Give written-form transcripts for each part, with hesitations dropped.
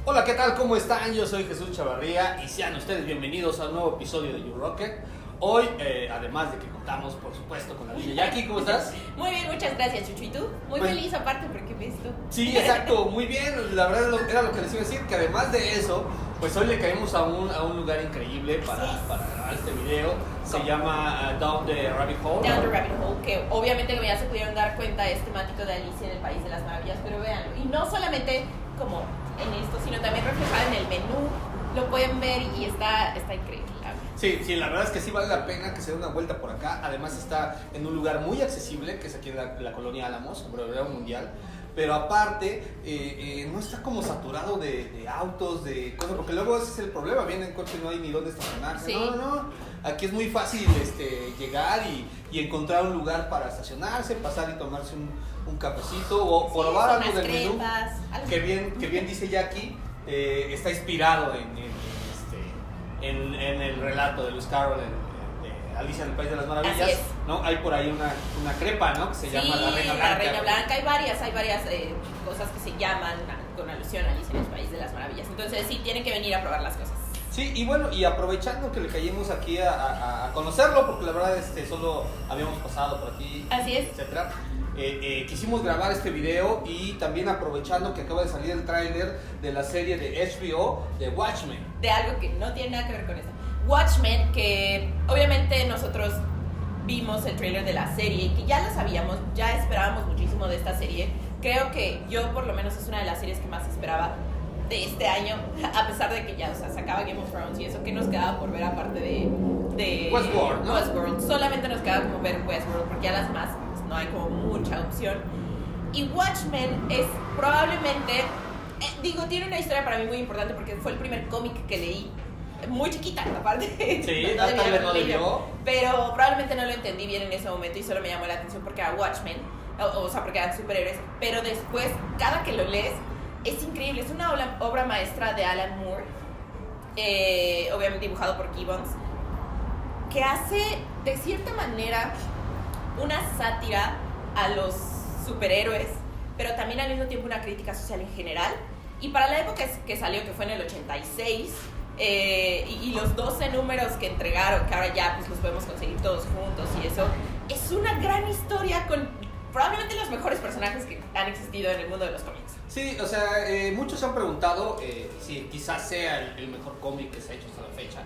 Hola, ¿qué tal? ¿Cómo están? Yo soy Jesús Chavarría y sean ustedes bienvenidos a un nuevo episodio de You Rocket. Hoy, además de que contamos, por supuesto, con la niña Jackie, ¿cómo estás? Muy bien, muchas gracias, Chuchu. ¿Y tú? Muy pues, feliz aparte porque ves tú. Sí, exacto, muy bien. La verdad era lo que les iba a decir, que además de eso, pues hoy le caímos a un lugar increíble para grabar este video. Se llama Down the Rabbit Hole. Down the Rabbit Hole, que obviamente como ya se pudieron dar cuenta es temático de Alicia en el País de las Maravillas, pero véanlo. Y no solamente como en esto, sino también reflejado en el menú. Lo pueden ver y está increíble. Sí, la verdad es que sí vale la pena que se dé una vuelta por acá. Además está en un lugar muy accesible, que es aquí en la colonia Álamos, en Brevedad Mundial. Pero aparte, no está como saturado de autos, de cosas, porque luego ese es el problema, vienen en coche y no hay ni dónde estacionarse. Sí. No, aquí es muy fácil llegar y encontrar un lugar para estacionarse, pasar y tomarse un cafecito o probar algo del menú. Que bien dice Jackie, está inspirado en el relato de Lewis Carroll de Alicia en el País de las Maravillas, ¿no? Hay por ahí una crepa, ¿no? Que se llama la Reina Blanca. La Reina Blanca. Hay varias cosas que se llaman con alusión a Alicia en el País de las Maravillas. Entonces sí, tienen que venir a probar las cosas. Sí, y bueno, y aprovechando que le caímos aquí a conocerlo, porque la verdad solo habíamos pasado por aquí, así es, etcétera. Quisimos grabar este video y también aprovechando que acaba de salir el tráiler de la serie de HBO de Watchmen. De algo que no tiene nada que ver con eso. Watchmen, que obviamente nosotros vimos el tráiler de la serie y que ya lo sabíamos, ya esperábamos muchísimo de esta serie. Creo que yo por lo menos es una de las series que más esperaba de este año, a pesar de que ya, o sea, se acaba Game of Thrones y eso que nos quedaba por ver aparte de Westworld, ¿no? Westworld. Solamente nos quedaba como ver Westworld porque ya las más no hay como mucha opción. Y Watchmen es probablemente, tiene una historia para mí muy importante porque fue el primer cómic que leí, muy chiquita aparte. Sí, tal vez no leyó. Pero probablemente no lo entendí bien en ese momento y solo me llamó la atención porque era Watchmen, o sea, porque eran superhéroes. Pero después, cada que lo lees, es increíble. Es una obra maestra de Alan Moore, obviamente dibujado por Gibbons, que hace de cierta manera una sátira a los superhéroes, pero también al mismo tiempo una crítica social en general. Y para la época que salió, que fue en el 86, y los 12 números que entregaron, que ahora ya pues los podemos conseguir todos juntos y eso, es una gran historia con probablemente los mejores personajes que han existido en el mundo de los cómics. Sí, o sea, muchos se han preguntado si quizás sea el mejor cómic que se ha hecho hasta la fecha.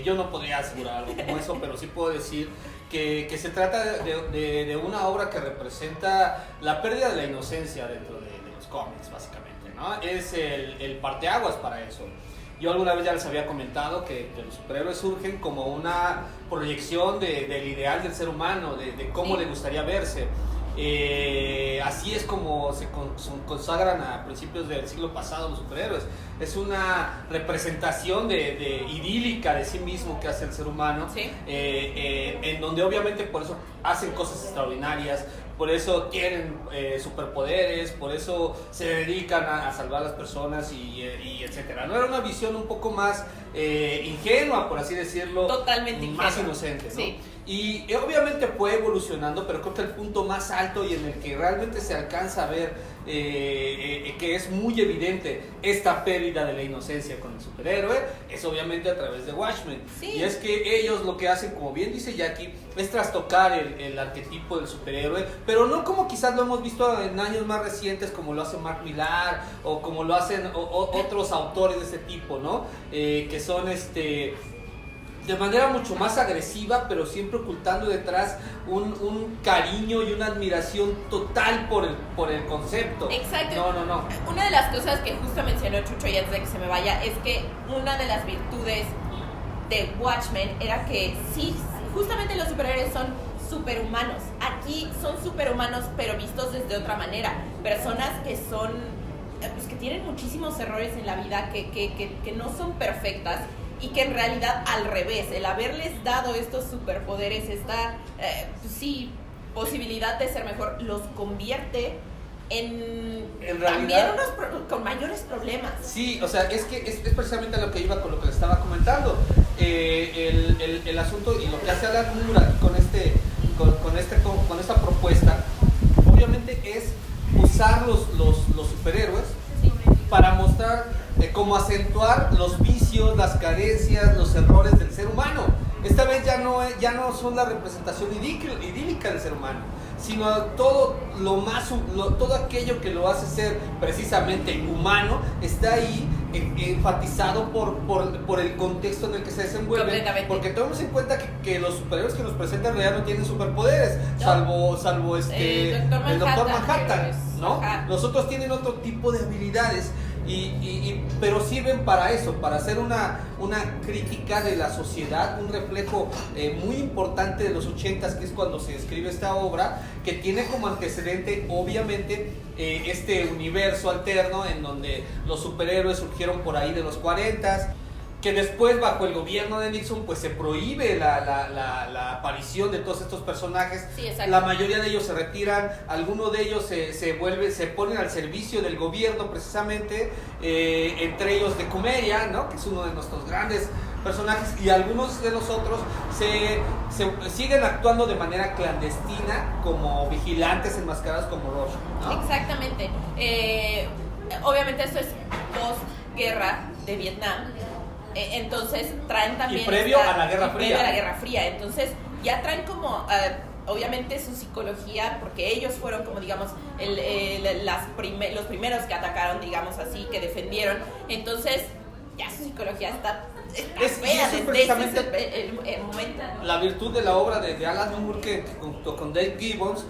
Yo no podría asegurar algo como eso, pero sí puedo decir que se trata de una obra que representa la pérdida de la inocencia dentro de los cómics, básicamente, ¿no? Es el parteaguas para eso. Yo alguna vez ya les había comentado que los superhéroes surgen como una proyección del ideal del ser humano, de cómo le gustaría verse. Así es como se consagran a principios del siglo pasado los superhéroes. Es una representación idílica de sí mismo que hace el ser humano, sí. En donde obviamente por eso hacen cosas extraordinarias, por eso tienen superpoderes, por eso se dedican a salvar a las personas y etcétera. No era una visión un poco más ingenua, por así decirlo, totalmente más inocente, ¿no? Sí. Y obviamente fue evolucionando, pero creo que el punto más alto y en el que realmente se alcanza a ver que es muy evidente esta pérdida de la inocencia con el superhéroe es obviamente a través de Watchmen. Sí. Y es que ellos lo que hacen, como bien dice Jackie, es trastocar el arquetipo del superhéroe, pero no como quizás lo hemos visto en años más recientes, como lo hace Mark Millar o como lo hacen otros autores de ese tipo, ¿no? Que son de manera mucho más agresiva, pero siempre ocultando detrás un cariño y una admiración total por el concepto. Exacto. No. Una de las cosas que justo mencionó Chucho y antes de que se me vaya es que una de las virtudes de Watchmen era que sí, justamente los superhéroes son superhumanos. Aquí son superhumanos, pero vistos desde otra manera. Personas que son, pues que tienen muchísimos errores en la vida, que no son perfectas. Y que en realidad al revés, el haberles dado estos superpoderes, esta posibilidad de ser mejor, los convierte en realidad, también con mayores problemas. Sí, o sea, es que es precisamente lo que iba con lo que les estaba comentando. El asunto y lo que hace Alan Moore con esta propuesta, obviamente es usar los superhéroes para mostrar mostrar, como acentuar los vicios, las carencias, los errores del ser humano. Esta vez ya no son la representación idílica del ser humano, sino todo todo aquello que lo hace ser precisamente humano está ahí enfatizado por el contexto en el que se desenvuelve, porque tomemos en cuenta que los superhéroes que nos presentan en realidad no tienen superpoderes, no. salvo el Doctor Manhattan, ¿no? Ajá. Los otros tienen otro tipo de habilidades, pero sirven para eso, para hacer una crítica de la sociedad, un reflejo muy importante de los 80s, que es cuando se escribe esta obra, que tiene como antecedente obviamente este universo alterno en donde los superhéroes surgieron por ahí de los 40s, que después bajo el gobierno de Nixon pues se prohíbe la aparición de todos estos personajes. Sí, exacto. La mayoría de ellos se retiran, algunos de ellos se ponen al servicio del gobierno precisamente, entre ellos de Comedia, ¿no? Que es uno de nuestros grandes personajes, y algunos de los otros se siguen actuando de manera clandestina como vigilantes enmascarados como Rorschach, ¿no? Exactamente. Obviamente esto es post-guerra de Vietnam. Entonces traen también... Y previo a la Guerra Fría. Previo a la Guerra Fría. Entonces ya traen como... obviamente su psicología, porque ellos fueron como digamos los primeros que atacaron, digamos así, que defendieron. Entonces ya su psicología está fea desde el momento. La virtud de la obra de Alan Moore, que junto con Dave Gibbons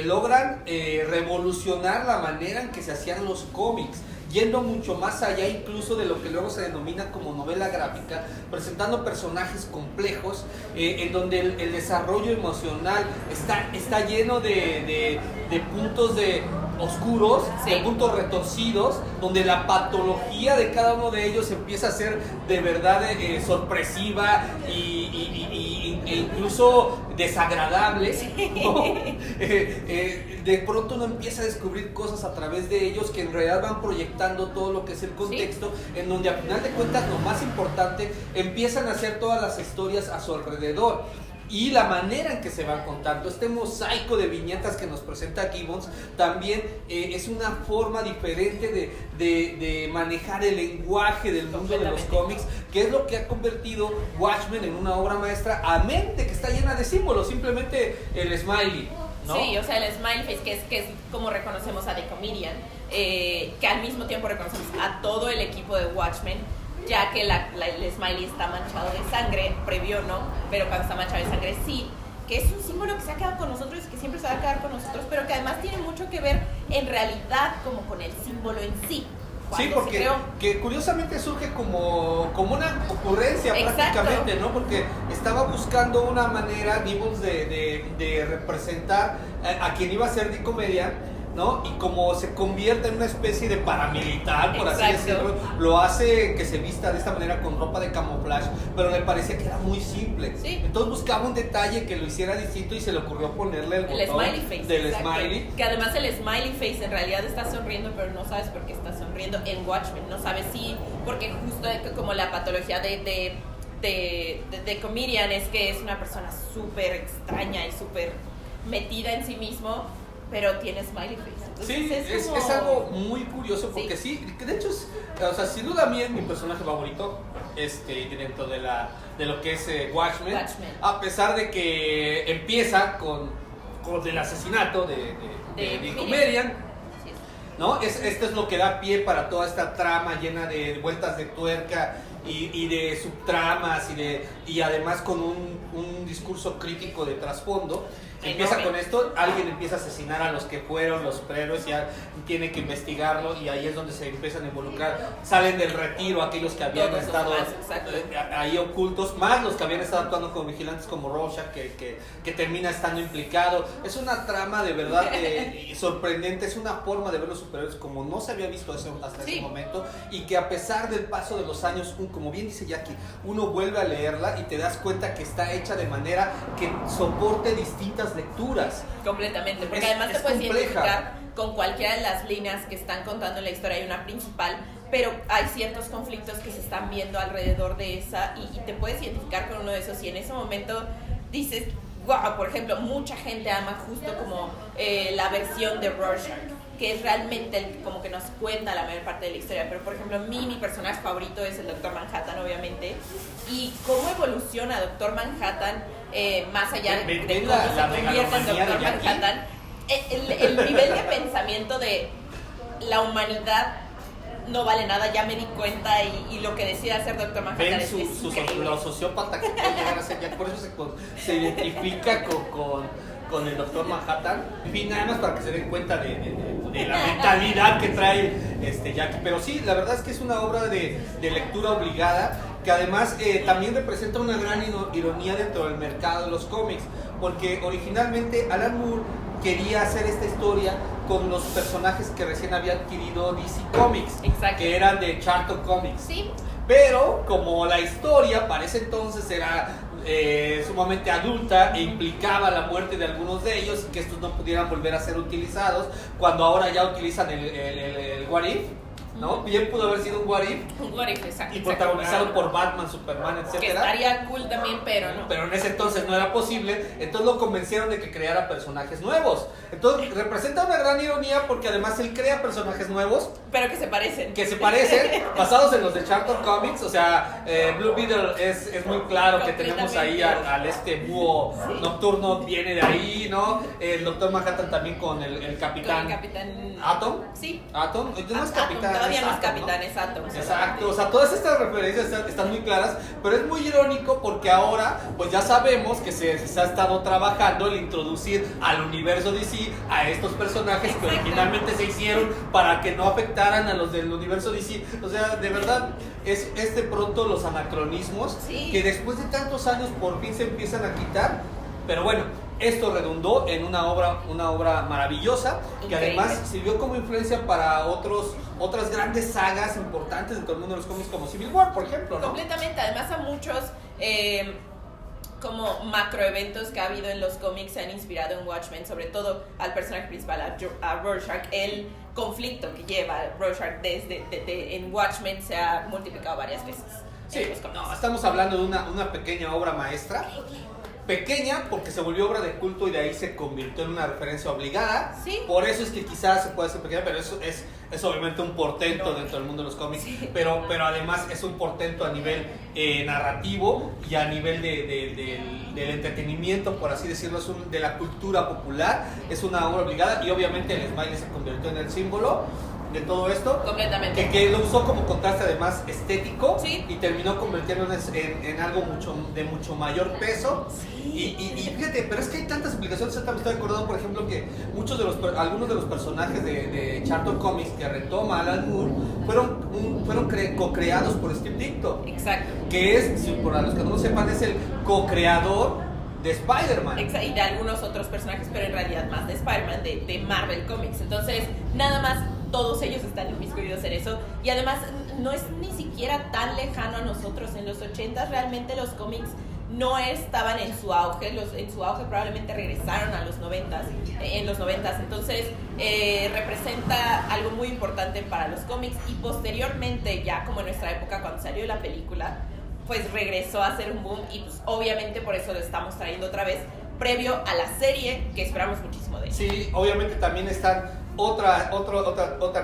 logran revolucionar la manera en que se hacían los cómics, yendo mucho más allá incluso de lo que luego se denomina como novela gráfica, presentando personajes complejos, en donde el desarrollo emocional está lleno de puntos oscuros, sí, de puntos retorcidos, donde la patología de cada uno de ellos empieza a ser de verdad sorpresiva e incluso desagradable, ¿no? De pronto uno empieza a descubrir cosas a través de ellos que en realidad van proyectando todo lo que es el contexto, sí, en donde a final de cuentas lo más importante, empiezan a hacer todas las historias a su alrededor. Y la manera en que se van contando, este mosaico de viñetas que nos presenta Gibbons, también es una forma diferente de manejar el lenguaje del mundo de los cómics, que es lo que ha convertido Watchmen en una obra maestra, amén de que está llena de símbolos, simplemente el smiley, ¿no? Sí, o sea, el smiley face, que es como reconocemos a The Comedian, que al mismo tiempo reconocemos a todo el equipo de Watchmen, ya que el smiley está manchado de sangre, previo no, pero cuando está manchado de sangre sí, que es un símbolo que se ha quedado con nosotros y que siempre se va a quedar con nosotros, pero que además tiene mucho que ver en realidad como con el símbolo en sí. Sí, porque que curiosamente surge como una ocurrencia. Exacto, prácticamente, ¿no? Porque estaba buscando una manera, Gibbons, de representar a quien iba a ser The Comedian, ¿no? Y como se convierte en una especie de paramilitar, por exacto, así decirlo, lo hace que se vista de esta manera con ropa de camuflaje, pero le parecía que era muy simple. Sí. Entonces buscaba un detalle que lo hiciera distinto y se le ocurrió ponerle el botón smiley face, del exacto, smiley. Que además el smiley face en realidad está sonriendo, pero no sabes por qué está sonriendo en Watchmen. No sabes si, porque justo como la patología de Comedian es que es una persona súper extraña y súper metida en sí mismo, pero tiene smiley face. Entonces sí, es algo muy curioso porque sí, de hecho o sea, sin duda a mí es mi personaje favorito dentro de lo que es Watchmen, a pesar de que empieza con el asesinato de Comedian, ¿no? Esto es lo que da pie para toda esta trama llena de vueltas de tuerca y de subtramas y además con un discurso crítico de trasfondo. Empieza con esto, alguien empieza a asesinar a los que fueron los superhéroes, ya tiene que investigarlo y ahí es donde se empiezan a involucrar, salen del retiro aquellos que habían estado ahí ocultos, más los que habían estado actuando como vigilantes como Rorschach, que termina estando implicado. Es una trama de verdad sorprendente, es una forma de ver los superhéroes como no se había visto hasta ese momento, y que a pesar del paso de los años, como bien dice Jackie, uno vuelve a leerla y te das cuenta que está hecha de manera que soporte distintas lecturas. Completamente, porque además te puedes identificar con cualquiera de las líneas que están contando en la historia. Hay una principal, pero hay ciertos conflictos que se están viendo alrededor de esa y te puedes identificar con uno de esos, y en ese momento dices, wow, por ejemplo, mucha gente ama justo como la versión de Rorschach, que es realmente el que como que nos cuenta la mayor parte de la historia. Pero, por ejemplo, mi personaje favorito es el Doctor Manhattan, obviamente. Y cómo evoluciona Doctor Manhattan, más allá de cómo se convierte en Doctor Manhattan. El nivel de pensamiento de la humanidad no vale nada, ya me di cuenta, y lo que decide hacer Doctor Manhattan es increíble. Lo sociópata que puede llegar a ser, ya por eso se identifica con el Doctor Manhattan. En fin, nada más para que se den cuenta de la mentalidad que trae Jackie. Pero sí, la verdad es que es una obra de lectura obligada, que además también representa una gran ironía dentro del mercado de los cómics, porque originalmente Alan Moore quería hacer esta historia con los personajes que recién había adquirido DC Comics. Exacto. Que eran de Charlton Comics. Sí. Pero como la historia para ese entonces era sumamente adulta e implicaba la muerte de algunos de ellos, y que estos no pudieran volver a ser utilizados, cuando ahora ya utilizan el What If, ¿no? Bien pudo haber sido un What If. Un What If, exacto. Y protagonizado por Batman, Superman, etc. Que estaría cool también, pero no. Pero en ese entonces no era posible, entonces lo convencieron de que creara personajes nuevos. Entonces representa una gran ironía, porque además él crea personajes nuevos. Pero que se parecen. Que se parecen, basados en los de Charlton Comics. O sea, Blue Beetle es muy claro que tenemos ahí al búho nocturno, viene de ahí, ¿no? El Doctor Manhattan también con el Capitán. Con el Capitán ¿Atom? Sí. ¿Atom? No es Capitán. Todavía no es Atom, Capitán, ¿no? es Atom. Exacto, o sea, todas estas referencias están muy claras, pero es muy irónico porque ahora pues ya sabemos que se ha estado trabajando en introducir al universo DC a estos personajes que originalmente se hicieron para que no afectaran a los del universo DC. O sea, de verdad, es de pronto los anacronismos que después de tantos años por fin se empiezan a quitar, pero bueno. Esto redundó en una obra maravillosa, que además sirvió como influencia para otras grandes sagas importantes dentro del mundo de los cómics, como Civil War, por ejemplo, ¿no? Completamente, además a muchos como macroeventos que ha habido en los cómics se han inspirado en Watchmen, sobre todo al personaje principal, a Rorschach. El conflicto que lleva Rorschach en Watchmen se ha multiplicado varias veces. Sí, no, estamos hablando de una pequeña obra maestra. Pequeña porque se volvió obra de culto y de ahí se convirtió en una referencia obligada. Sí. Por eso es que quizás se puede hacer pequeña, pero eso es obviamente un portento dentro del mundo de los cómics. Sí. Pero además es un portento a nivel narrativo y a nivel del entretenimiento, por así decirlo, de la cultura popular. Es una obra obligada, y obviamente el Smiley se convirtió en el símbolo de todo esto. Completamente. Que lo usó como contraste además estético. Sí. Y terminó convirtiéndose en algo de mucho mayor peso. Sí. Y fíjate, pero es que hay tantas explicaciones. Me estoy acordando, por ejemplo, que algunos de los personajes de Charlton Comics que retoma Alan Moore fueron co-creados por Steve Ditko. Exacto. Que es, para los que no lo sepan, es el co-creador de Spider-Man. Y de algunos otros personajes, pero en realidad más de Spider-Man, de Marvel Comics. Entonces, nada más, todos ellos están inmiscuidos en eso. Y además, no es ni siquiera tan lejano a nosotros. En los 80s realmente los cómics no estaban en su auge. En su auge probablemente regresaron a los 90s, en los 90s. Entonces, representa algo muy importante para los cómics. Y posteriormente, ya como en nuestra época, cuando salió la película, pues regresó a ser un boom, y pues obviamente por eso lo estamos trayendo otra vez, previo a la serie que esperamos muchísimo de ella. Sí, obviamente también están otra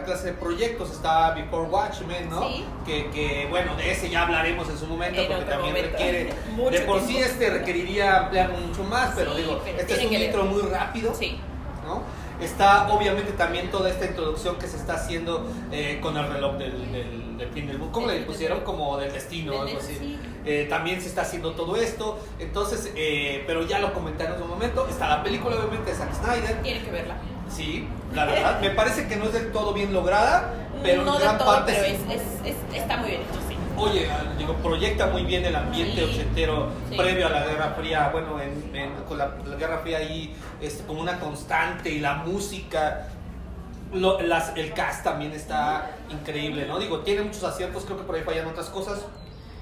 clase de proyectos. Está Before Watchmen, ¿no? Sí. Que bueno, de ese ya hablaremos en su momento, porque también requiere, mucho de por tiempo. Sí requeriría ampliar mucho más, pero Sí, digo, pero este es un intro muy rápido, sí, ¿no? Está obviamente también toda esta introducción que se está haciendo con el reloj del fin del mundo. ¿Cómo le pusieron? Como del destino o algo así. Sí. También se está haciendo todo esto. Entonces, pero ya lo comentaron en un momento. Está la película obviamente de Zack Snyder. Tienen que verla. Sí, la verdad. Me parece que no es del todo bien lograda, pero no en gran de todo, parte pero sí. está muy bien hecho, sí. Oye, digo, proyecta muy bien el ambiente ochentero previo a la Guerra Fría. Bueno, con la Guerra Fría ahí como una constante, y la música, el cast también está increíble, ¿no? Digo, tiene muchos aciertos, creo que por ahí fallan otras cosas.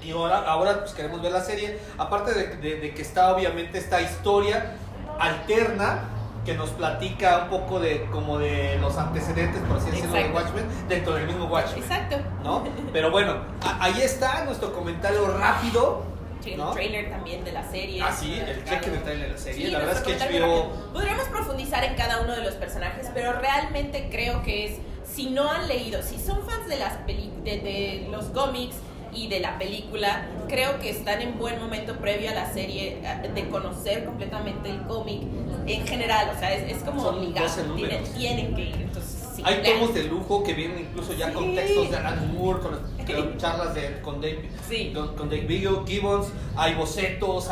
Y ahora pues queremos ver la serie. Aparte de que está obviamente esta historia alterna que nos platica un poco de los antecedentes, por así decirlo, de Watchmen, dentro del mismo Watchmen. Exacto. ¿No? Pero bueno, ahí está nuestro comentario rápido chequen ¿no? el trailer también de la serie. Ah, sí, chequen el trailer de la serie. Sí, la verdad es que nuestro HBO... comentario. Podríamos profundizar en cada uno de los personajes, pero realmente creo que es, si no han leído, si son fans de de los cómics y de la película, creo que están en buen momento previo a la serie de conocer completamente el cómic en general. O sea, es como Son obligado, 12 números. tienen que ir. Entonces, sí, Hay lean. tomos de lujo que vienen incluso ya con textos de Alan Moore, con charlas con Dave Gibbons, hay bocetos,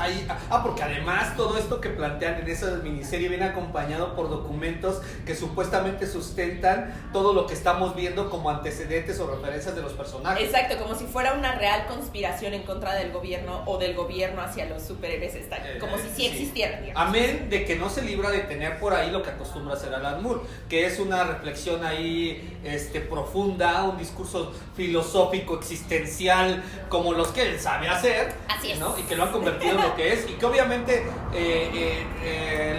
porque además todo esto que plantean en esa miniserie viene acompañado por documentos que supuestamente sustentan todo lo que estamos viendo como antecedentes o referencias de los personajes. Exacto, como si fuera una real conspiración en contra del gobierno o del gobierno hacia los superhéroes, como si sí existieran. Digamos. Amén de que no se libra de tener por ahí lo que acostumbra hacer Alan Moore, que es una reflexión ahí profunda, un discurso filosófico, existencial, como los que él sabe hacer. Así es. ¿no? Y que lo han convertido en lo que es, y que obviamente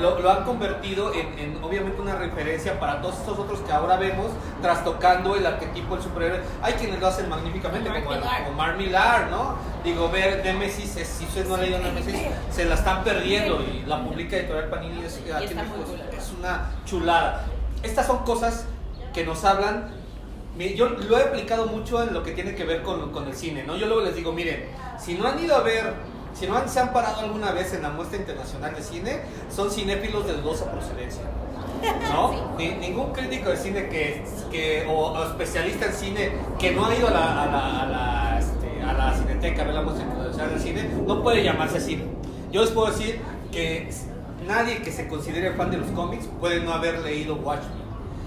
lo han convertido en obviamente una referencia para todos estos otros que ahora vemos trastocando el arquetipo del superhéroe. Hay quienes lo hacen magníficamente, como Mark Millar, ¿no? Digo, ver Nemesis, si usted no ha leído Nemesis, se la están perdiendo, y la publica Editorial Panini, es una chulada. Estas son cosas que nos hablan. Yo lo he aplicado mucho en lo que tiene que ver con el cine, ¿no? Yo luego les digo, miren, si no han ido a ver, si no se han parado alguna vez en la muestra internacional de cine, son cinéfilos de dudosa procedencia, ¿no? Sí. Ningún crítico de cine o especialista en cine que no ha ido a la Cineteca a ver la muestra internacional de cine, no puede llamarse cine. Yo les puedo decir que nadie que se considere fan de los cómics puede no haber leído Watchmen.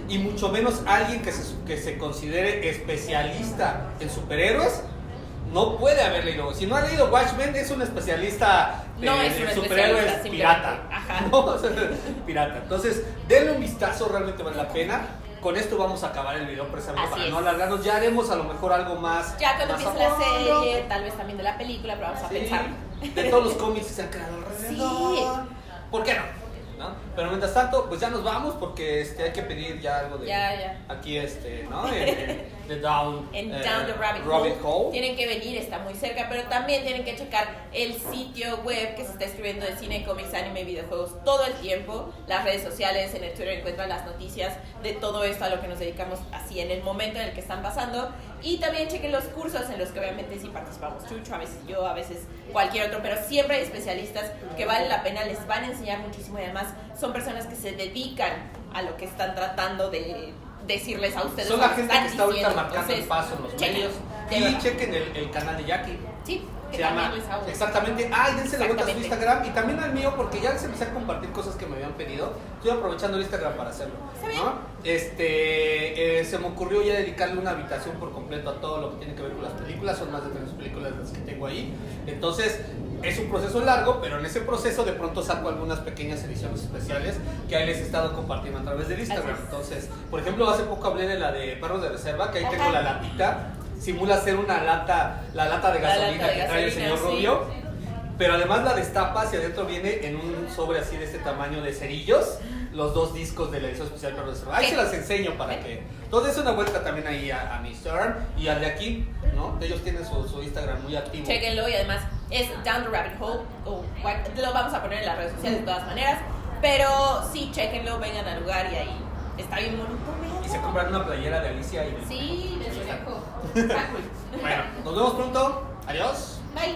Y mucho menos alguien que se considere especialista en superhéroes no puede haber leído. Si no ha leído Watchmen, es un especialista de superhéroes pirata. Ajá. ¿No? Pirata. Entonces, denle un vistazo, realmente vale la pena. Con esto vamos a acabar el video precisamente para no alargarnos. Ya haremos a lo mejor algo más. Ya cuando empiece la serie, tal vez también de la película, pero vamos a pensar. De todos los cómics que se han creado alrededor. Sí. ¿Por qué no? ¿No? Pero mientras tanto, pues ya nos vamos porque hay que pedir ya algo de aquí ¿no? De Down the Rabbit Hole. Tienen que venir, está muy cerca, pero también tienen que checar el sitio web que se está escribiendo de cine, cómics, anime, videojuegos todo el tiempo, las redes sociales, en el Twitter encuentran las noticias de todo esto a lo que nos dedicamos así en el momento en el que están pasando, y también chequen los cursos en los que obviamente sí participamos Chucho, a veces yo, a veces cualquier otro, pero siempre hay especialistas que vale la pena, les van a enseñar muchísimo y además son personas que se dedican a lo que están tratando de decirles a ustedes. Son la gente que está ahorita marcando entonces, el paso en los medios. Y chequen el canal de Jackie. Sí, que se llama exactamente. Y dense la vuelta a su Instagram y también al mío, porque ya les empecé a compartir cosas que me habían pedido. Estoy aprovechando el Instagram para hacerlo, ¿no? Se me ocurrió ya dedicarle una habitación por completo a todo lo que tiene que ver con las películas. Son más de 3 películas las que tengo ahí. Entonces es un proceso largo, pero en ese proceso de pronto saco algunas pequeñas ediciones especiales que ahí les he estado compartiendo a través del Instagram. Entonces, por ejemplo, hace poco hablé de la de Perros de Reserva, que ahí tengo la latita. Simula ser la lata de gasolina que trae el señor Rubio, pero además la destapas y adentro viene en un sobre así de este tamaño de cerillos los 2 discos de la edición especial Perros de Reserva. Ahí se las enseño para que... Entonces es una vuelta también ahí a mi Instagram y al de aquí, ¿no? Ellos tienen su Instagram muy activo. Chéquenlo, y además es Down the Rabbit Hole, lo vamos a poner en las redes sociales de todas maneras, pero sí, chéquenlo, vengan al lugar y ahí está bien bonito. Y se compran una playera de Alicia y Sí, desde lejos. Bueno, nos vemos pronto. Adiós. Bye.